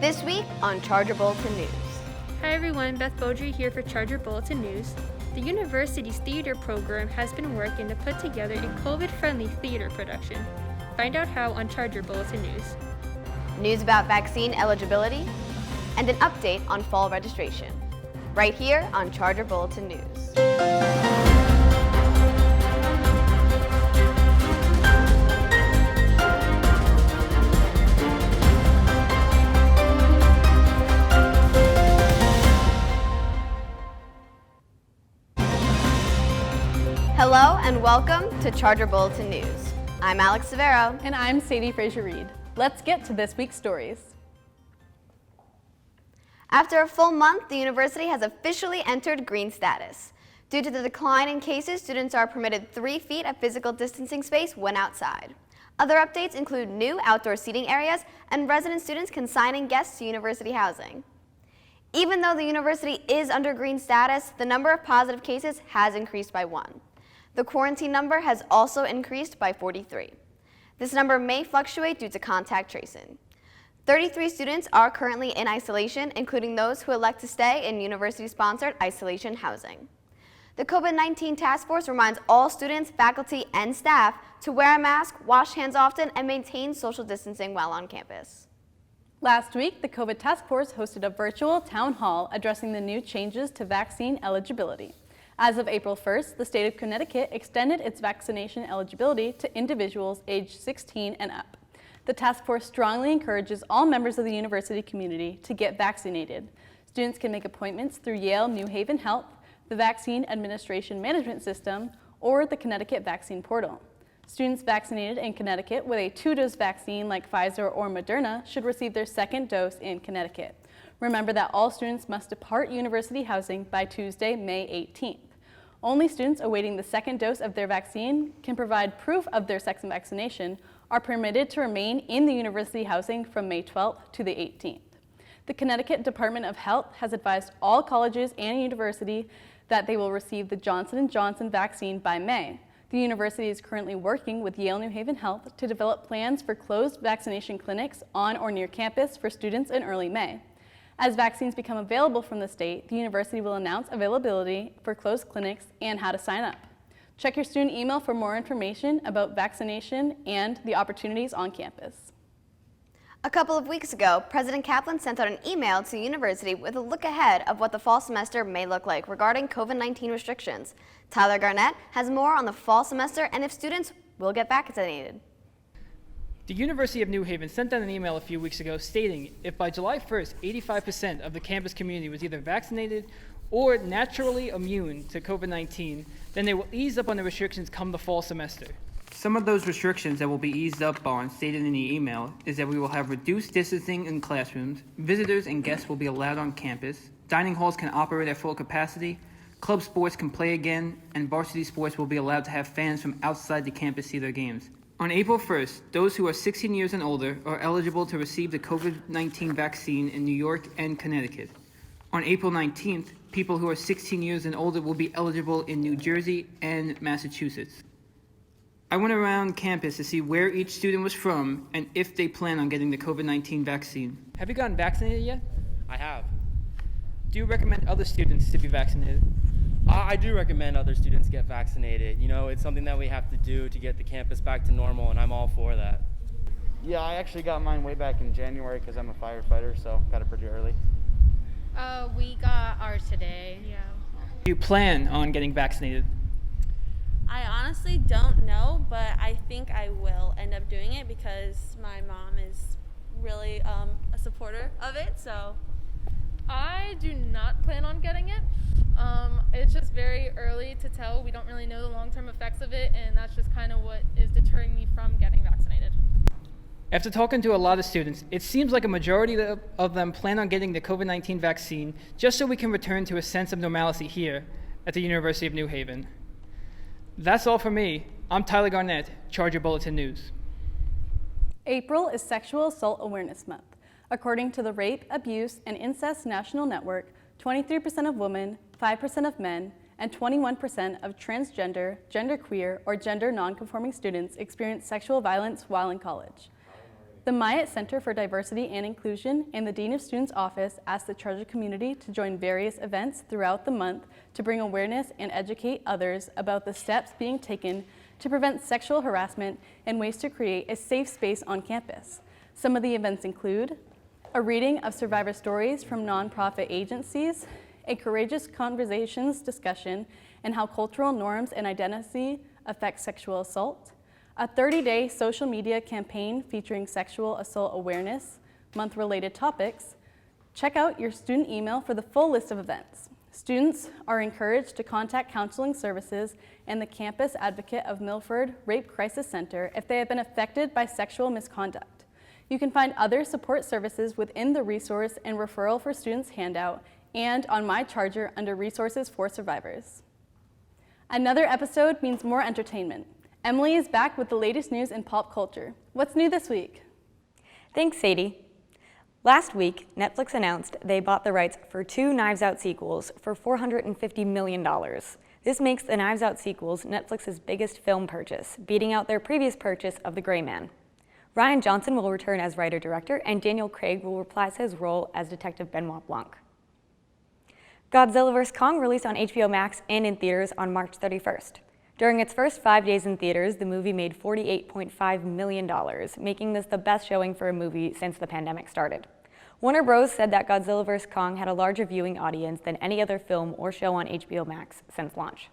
This week on Charger Bulletin News. Hi everyone, Beth Beaudry here for Charger Bulletin News. The university's theater program has been working to put together a COVID-friendly theater production. Find out how on Charger Bulletin News. News about vaccine eligibility and an update on fall registration. Right here on Charger Bulletin News. Hello and welcome to Charger Bulletin News. I'm Alex Severo. And I'm Sadie Frazier-Reed. Let's get to this week's stories. After a full month, the university has officially entered green status. Due to the decline in cases, students are permitted 3 feet of physical distancing space when outside. Other updates include new outdoor seating areas, and resident students can sign in guests to university housing. Even though the university is under green status, the number of positive cases has increased by 1. The quarantine number has also increased by 43. This number may fluctuate due to contact tracing. 33 students are currently in isolation, including those who elect to stay in university-sponsored isolation housing. The COVID-19 task force reminds all students, faculty, and staff to wear a mask, wash hands often, and maintain social distancing while on campus. Last week, the COVID task force hosted a virtual town hall addressing the new changes to vaccine eligibility. As of April 1st, the state of Connecticut extended its vaccination eligibility to individuals aged 16 and up. The task force strongly encourages all members of the university community to get vaccinated. Students can make appointments through Yale New Haven Health, the Vaccine Administration Management System, or the Connecticut Vaccine Portal. Students vaccinated in Connecticut with a 2-dose vaccine like Pfizer or Moderna should receive their 2nd dose in Connecticut. Remember that all students must depart university housing by Tuesday, May 18th. Only students awaiting the 2nd dose of their vaccine can provide proof of their second vaccination are permitted to remain in the university housing from May 12th to the 18th. The Connecticut Department of Health has advised all colleges and universities that they will receive the Johnson & Johnson vaccine by May. The university is currently working with Yale New Haven Health to develop plans for closed vaccination clinics on or near campus for students in early May. As vaccines become available from the state, the university will announce availability for closed clinics and how to sign up. Check your student email for more information about vaccination and the opportunities on campus. A couple of weeks ago, President Kaplan sent out an email to the university with a look ahead of what the fall semester may look like regarding COVID-19 restrictions. Tyler Garnett has more on the fall semester and if students will get vaccinated. The University of New Haven sent out an email a few weeks ago stating if by July 1st, 85% of the campus community was either vaccinated or naturally immune to COVID-19, then they will ease up on the restrictions come the fall semester. Some of those restrictions that will be eased up on, stated in the email, is that we will have reduced distancing in classrooms, visitors and guests will be allowed on campus, dining halls can operate at full capacity, club sports can play again, and varsity sports will be allowed to have fans from outside the campus see their games. On April 1st, those who are 16 years and older are eligible to receive the COVID-19 vaccine in New York and Connecticut. On April 19th, people who are 16 years and older will be eligible in New Jersey and Massachusetts. I went around campus to see where each student was from and if they plan on getting the COVID-19 vaccine. Have you gotten vaccinated yet? I have. Do you recommend other students to be vaccinated? I do recommend other students get vaccinated. You know, it's something that we have to do to get the campus back to normal, and I'm all for that. Yeah, I actually got mine way back in January because I'm a firefighter, so got it pretty early. We got ours today. Yeah. Do you plan on getting vaccinated? I honestly don't know, but I think I will end up doing it because my mom is really a supporter of it, so. I do not plan on getting it. It's just very early to tell. We don't really know the long-term effects of it, and that's just kind of what is deterring me from getting vaccinated. After talking to a lot of students, it seems like a majority of them plan on getting the COVID-19 vaccine just so we can return to a sense of normalcy here at the University of New Haven. That's all for me. I'm Tyler Garnett, Charger Bulletin News. April is Sexual Assault Awareness Month. According to the Rape, Abuse, and Incest National Network, 23% of women, 5% of men, and 21% of transgender, genderqueer, or gender nonconforming students experience sexual violence while in college. The Myatt Center for Diversity and Inclusion and the Dean of Students Office asked the Charger community to join various events throughout the month to bring awareness and educate others about the steps being taken to prevent sexual harassment and ways to create a safe space on campus. Some of the events include a reading of survivor stories from nonprofit agencies, a courageous conversations discussion and how cultural norms and identity affect sexual assault, a 30-day social media campaign featuring sexual assault awareness, month-related topics. Check out your student email for the full list of events. Students are encouraged to contact Counseling Services and the Campus Advocate of Milford Rape Crisis Center if they have been affected by sexual misconduct. You can find other support services within the Resource and Referral for Students handout and on My Charger under Resources for Survivors. Another episode means more entertainment. Emily is back with the latest news in pop culture. What's new this week? Thanks, Sadie. Last week, Netflix announced they bought the rights for 2 Knives Out sequels for $450 million. This makes the Knives Out sequels Netflix's biggest film purchase, beating out their previous purchase of The Gray Man. Rian Johnson will return as writer-director, and Daniel Craig will reprise his role as Detective Benoit Blanc. Godzilla vs. Kong released on HBO Max and in theaters on March 31st. During its first 5 days in theaters, the movie made $48.5 million, making this the best showing for a movie since the pandemic started. Warner Bros. Said that Godzilla vs. Kong had a larger viewing audience than any other film or show on HBO Max since launch.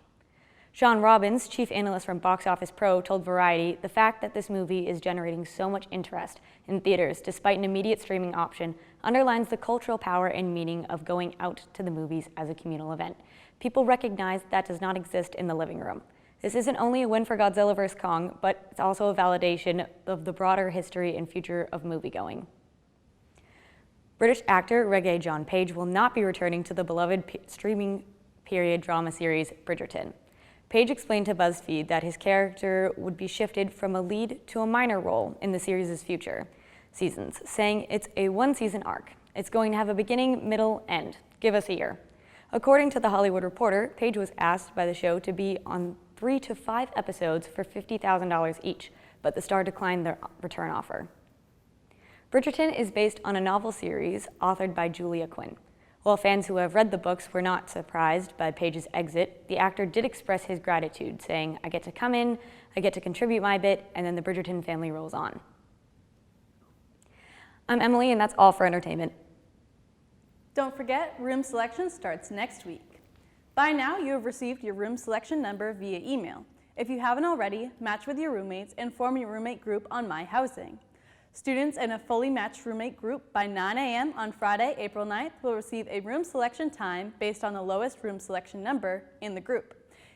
Sean Robbins, chief analyst from Box Office Pro, told Variety the fact that this movie is generating so much interest in theaters despite an immediate streaming option underlines the cultural power and meaning of going out to the movies as a communal event. People recognize that does not exist in the living room. This isn't only a win for Godzilla vs. Kong, but it's also a validation of the broader history and future of moviegoing. British actor Regé-Jean Page will not be returning to the beloved streaming period drama series Bridgerton. Page explained to BuzzFeed that his character would be shifted from a lead to a minor role in the series' future seasons, saying it's a 1-season arc. It's going to have a beginning, middle, end. Give us a year. According to The Hollywood Reporter, Page was asked by the show to be on 3 to 5 episodes for $50,000 each, but the star declined their return offer. Bridgerton is based on a novel series authored by Julia Quinn. While fans who have read the books were not surprised by Page's exit, the actor did express his gratitude, saying, "I get to come in, I get to contribute my bit, and then the Bridgerton family rolls on." I'm Emily, and that's all for entertainment. Don't forget, room selection starts next week. By now, you have received your room selection number via email. If you haven't already, match with your roommates and form your roommate group on My Housing. Students in a fully matched roommate group by 9 a.m. on Friday, April 9th will receive a room selection time based on the lowest room selection number in the group.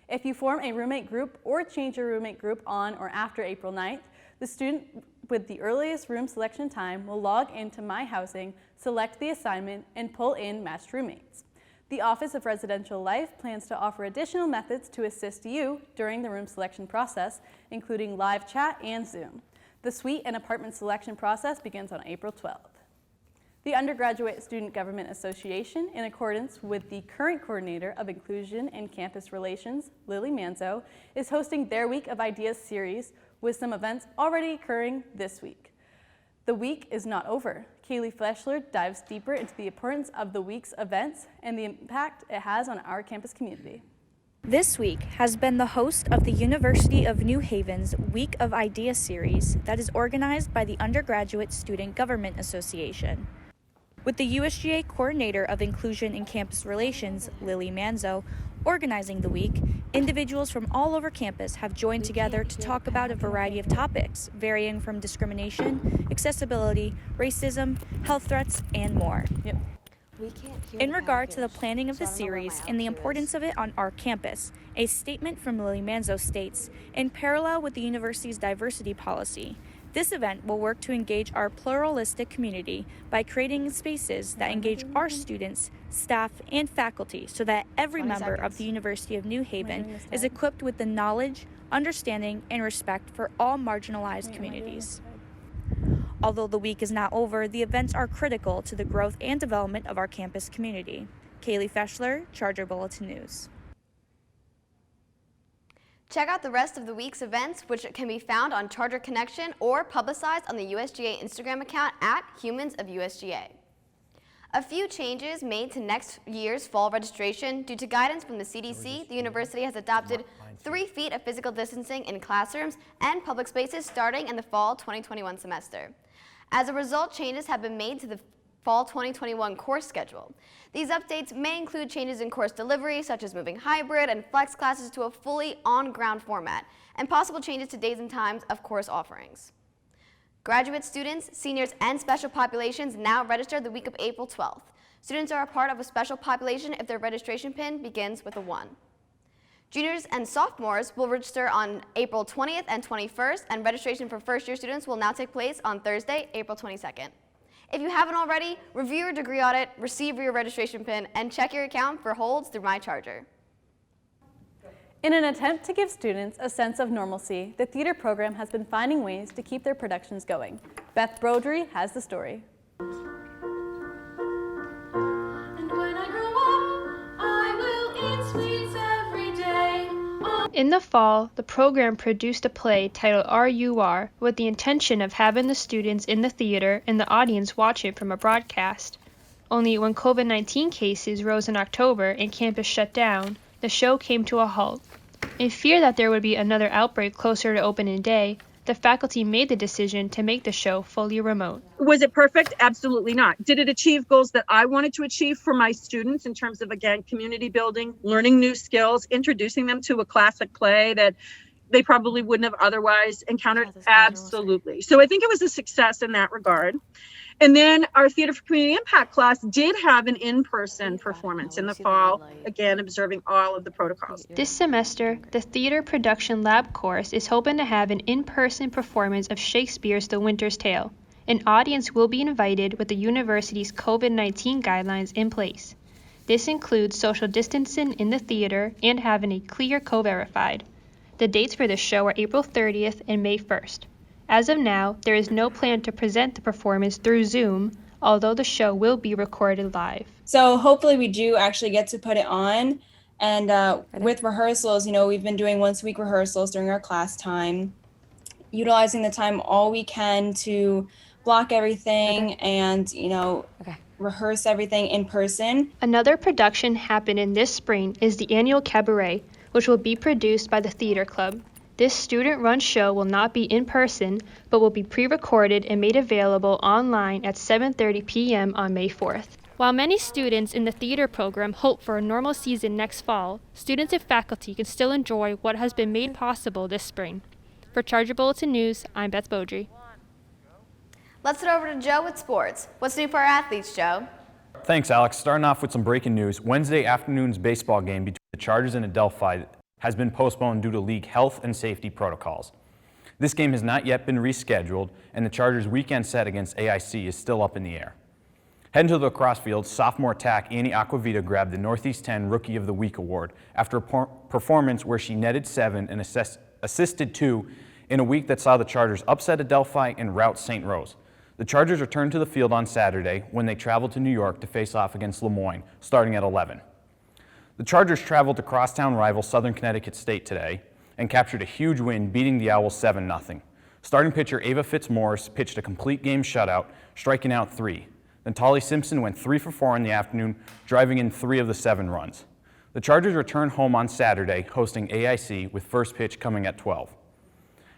If you form a roommate group or change your roommate group on or after April 9th, the student with the earliest room selection time will log into My Housing, select the assignment, and pull in matched roommates. The Office of Residential Life plans to offer additional methods to assist you during the room selection process, including live chat and Zoom. The suite and apartment selection process begins on April 12th. The Undergraduate Student Government Association, in accordance with the current coordinator of Inclusion and Campus Relations, Lily Manzo, is hosting their Week of Ideas series with some events already occurring this week. The week is not over. Kaylee Fleshler dives deeper into the importance of the week's events and the impact it has on our campus community. This week has been the host of the University of New Haven's Week of Ideas series that is organized by the Undergraduate Student Government Association. With the USGA coordinator of Inclusion and Campus Relations, Lily Manzo, organizing the week, individuals from all over campus have joined together to talk about a variety of topics, varying from discrimination, accessibility, racism, health threats, and more. Yep. In regard to the planning of the series and the importance of it on our campus, a statement from Lily Manzo states, in parallel with the university's diversity policy, this event will work to engage our pluralistic community by creating spaces that engage our students, staff, and faculty so that every member of the University of New Haven is equipped with the knowledge, understanding, and respect for all marginalized communities. Although the week is not over, the events are critical to the growth and development of our campus community. Kaylee Fleshler, Charger Bulletin News. Check out the rest of the week's events, which can be found on Charger Connection or publicized on the USGA Instagram account at Humans of USGA. A few changes made to next year's fall registration. Due to guidance from the CDC, the university has adopted 3 feet of physical distancing in classrooms and public spaces starting in the fall 2021 semester. As a result, changes have been made to the fall 2021 course schedule. These updates may include changes in course delivery, such as moving hybrid and flex classes to a fully on-ground format, and possible changes to days and times of course offerings. Graduate students, seniors, and special populations now register the week of April 12th. Students are a part of a special population if their registration pin begins with a 1. Juniors and sophomores will register on April 20th and 21st, and registration for first-year students will now take place on Thursday, April 22nd. If you haven't already, review your degree audit, receive your registration pin, and check your account for holds through My Charger. In an attempt to give students a sense of normalcy, the theater program has been finding ways to keep their productions going. Beth Brodry has the story. In the fall, the program produced a play titled RUR with the intention of having the students in the theater and the audience watch it from a broadcast. Only when COVID-19 cases rose in October and campus shut down, the show came to a halt. In fear that there would be another outbreak closer to opening day, the faculty made the decision to make the show fully remote. Was it perfect? Absolutely not. Did it achieve goals that I wanted to achieve for my students in terms of, again, community building, learning new skills, introducing them to a classic play that they probably wouldn't have otherwise encountered? Absolutely. So I think it was a success in that regard. And then our Theater for Community Impact class did have an in-person performance in the fall, again, observing all of the protocols. This semester, the Theater Production Lab course is hoping to have an in-person performance of Shakespeare's The Winter's Tale. An audience will be invited with the university's COVID-19 guidelines in place. This includes social distancing in the theater and having a clear co-verified. The dates for the show are April 30th and May 1st. As of now, there is no plan to present the performance through Zoom, although the show will be recorded live. So hopefully we do actually get to put it on. And with rehearsals, we've been doing once-a-week rehearsals during our class time, utilizing the time all we can to block everything and, rehearse everything in person. Another production happening this spring is the annual cabaret, which will be produced by the Theater Club. This student-run show will not be in person, but will be pre-recorded and made available online at 7:30 p.m. on May 4th. While many students in the theater program hope for a normal season next fall, students and faculty can still enjoy what has been made possible this spring. For Charger Bulletin News, I'm Beth Bowdry. Let's head over to Joe with sports. What's new for our athletes, Joe? Thanks, Alex. Starting off with some breaking news. Wednesday afternoon's baseball game between the Chargers and Adelphi has been postponed due to league health and safety protocols. This game has not yet been rescheduled, and the Chargers' weekend set against AIC is still up in the air. Heading to the lacrosse field, sophomore tack Annie Aquavita grabbed the Northeast 10 Rookie of the Week award after a performance where she netted 7 and assisted 2 in a week that saw the Chargers upset Adelphi and rout St. Rose. The Chargers returned to the field on Saturday when they traveled to New York to face off against Lemoyne, starting at 11. The Chargers traveled to crosstown rival Southern Connecticut State today and captured a huge win, beating the Owls 7-0. Starting pitcher Ava Fitzmaurice pitched a complete game shutout, striking out 3. Then Tolly Simpson went 3 for 4 in the afternoon, driving in 3 of the 7 runs. The Chargers return home on Saturday, hosting AIC with first pitch coming at 12.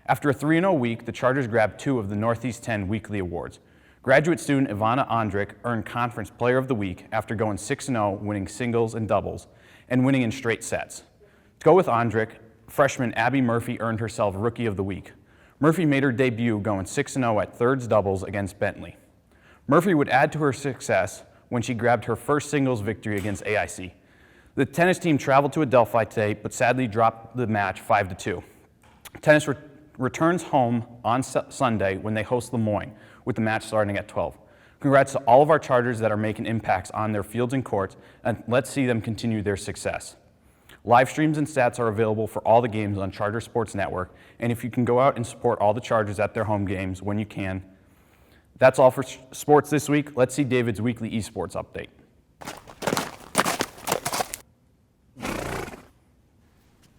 After a 3-0 week, the Chargers grabbed 2 of the Northeast 10 weekly awards. Graduate student Ivana Ondrick earned Conference Player of the Week after going 6-0, winning singles and doubles, and winning in straight sets. To go with Ondrick, freshman Abby Murphy earned herself Rookie of the Week. Murphy made her debut going 6-0 at thirds doubles against Bentley. Murphy would add to her success when she grabbed her first singles victory against AIC. The tennis team traveled to Adelphi today, but sadly dropped the match 5-2. Tennis returns home on Sunday when they host Lemoyne, with the match starting at 12. Congrats to all of our Chargers that are making impacts on their fields and courts, and let's see them continue their success. Live streams and stats are available for all the games on Charger Sports Network, and if you can go out and support all the Chargers at their home games when you can. That's all for sports this week. Let's see David's weekly esports update.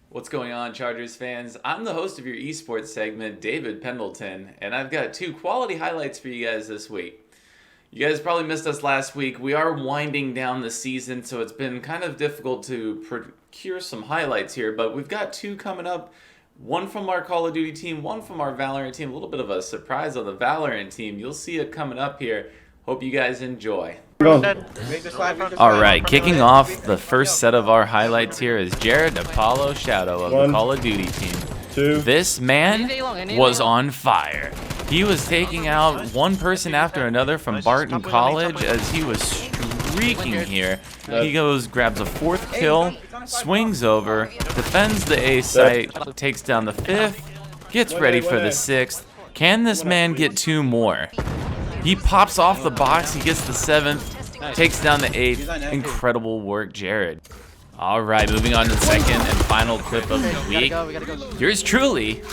Well, What's going on, Chargers fans? I'm the host of your esports segment, David Pendleton, and I've got 2 quality highlights for you guys this week. You guys probably missed us last week. We are winding down the season, so it's been kind of difficult to procure some highlights here, but we've got 2 coming up. One from our Call of Duty team, one from our Valorant team. A little bit of a surprise on the Valorant team. You'll see it coming up here. Hope you guys enjoy. Alright, kicking off the first set of our highlights here is Jared Apollo Shadow of the Call of Duty team. This man was on fire. He was taking out one person after another from Barton College as he was streaking here. He grabs a 4th kill, swings over, defends the A site, takes down the 5th, gets ready for the 6th. Can this man get 2 more? He pops off the box, he gets the 7th, takes down the 8th. Incredible work, Jared. Alright, moving on to the second and final clip of the week. Yours truly,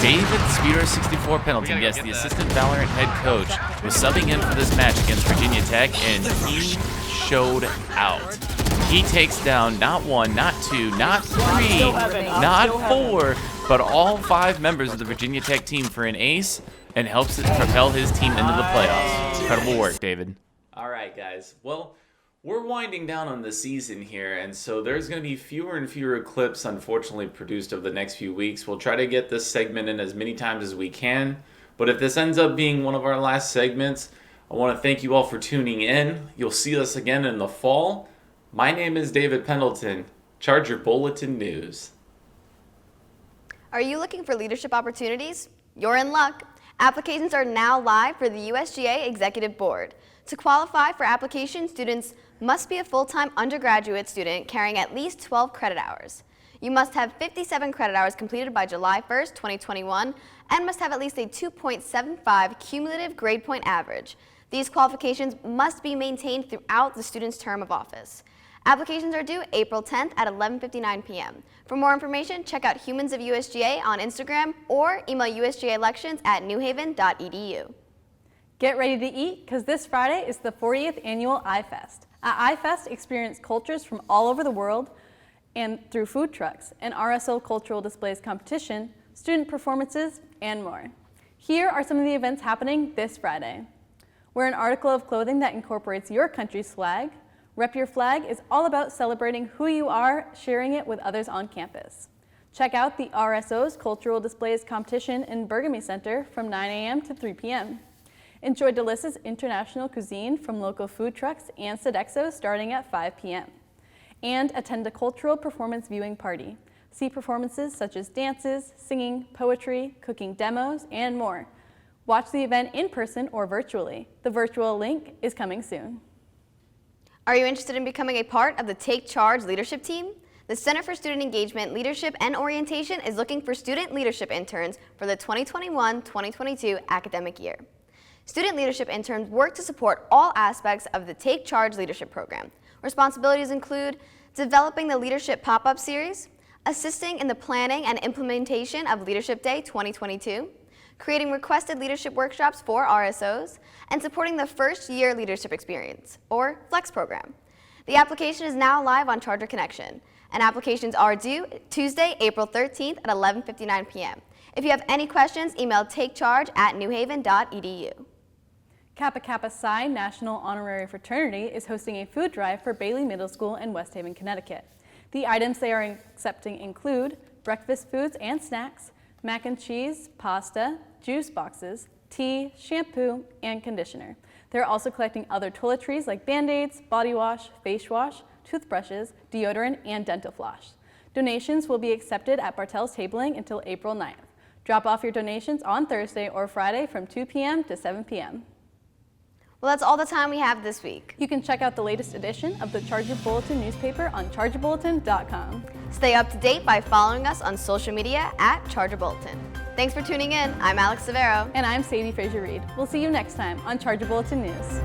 David Speeder64 Pendleton, yes, the assistant Valorant head coach, was subbing in for this match against Virginia Tech, and he showed out. He takes down not 1, not 2, not 3, not 4, but all 5 members of the Virginia Tech team for an ace, and helps it propel his team into the playoffs. Incredible work, David. All right, guys. Well, we're winding down on the season here, and so there's going to be fewer and fewer clips, unfortunately, produced over the next few weeks. We'll try to get this segment in as many times as we can, but if this ends up being one of our last segments, I want to thank you all for tuning in. You'll see us again in the fall. My name is David Pendleton. Charger Bulletin News. Are you looking for leadership opportunities? You're in luck. Applications are now live for the USGA Executive Board. To qualify for application, students must be a full-time undergraduate student carrying at least 12 credit hours. You must have 57 credit hours completed by July 1st, 2021, and must have at least a 2.75 cumulative grade point average. These qualifications must be maintained throughout the student's term of office. Applications are due April 10th at 11:59 p.m. For more information, check out Humans of USGA on Instagram or email usgaelections@newhaven.edu. Get ready to eat, because this Friday is the 40th annual iFest. At iFest, experience cultures from all over the world and through food trucks, an RSO cultural displays competition, student performances, and more. Here are some of the events happening this Friday. Wear an article of clothing that incorporates your country's flag. Rep Your Flag is all about celebrating who you are, sharing it with others on campus. Check out the RSO's Cultural Displays competition in Burgamy Center from 9 a.m. to 3 p.m. Enjoy delicious international cuisine from local food trucks and Sodexo starting at 5 p.m. And attend a cultural performance viewing party. See performances such as dances, singing, poetry, cooking demos, and more. Watch the event in person or virtually. The virtual link is coming soon. Are you interested in becoming a part of the Take Charge leadership team? The Center for Student Engagement, Leadership, and Orientation is looking for student leadership interns for the 2021-2022 academic year. Student leadership interns work to support all aspects of the Take Charge leadership program. Responsibilities include developing the Leadership Pop-Up Series, assisting in the planning and implementation of Leadership Day 2022, creating requested leadership workshops for RSOs, and supporting the First Year Leadership Experience, or FLEX program. The application is now live on Charger Connection, and applications are due Tuesday, April 13th at 11:59 p.m. If you have any questions, email takecharge@newhaven.edu. Kappa Kappa Psi National Honorary Fraternity is hosting a food drive for Bailey Middle School in West Haven, Connecticut. The items they are accepting include breakfast foods and snacks, mac and cheese, pasta, juice boxes, tea, shampoo, and conditioner. They're also collecting other toiletries like Band-Aids, body wash, face wash, toothbrushes, deodorant, and dental floss. Donations will be accepted at Bartell's Tabling until April 9th. Drop off your donations on Thursday or Friday from 2 p.m. to 7 p.m. Well, that's all the time we have this week. You can check out the latest edition of the Charger Bulletin newspaper on chargerbulletin.com. Stay up to date by following us on social media @Charger Bulletin. Thanks for tuning in. I'm Alex Severo. And I'm Sadie Frazier-Reed. We'll see you next time on Charger Bulletin News.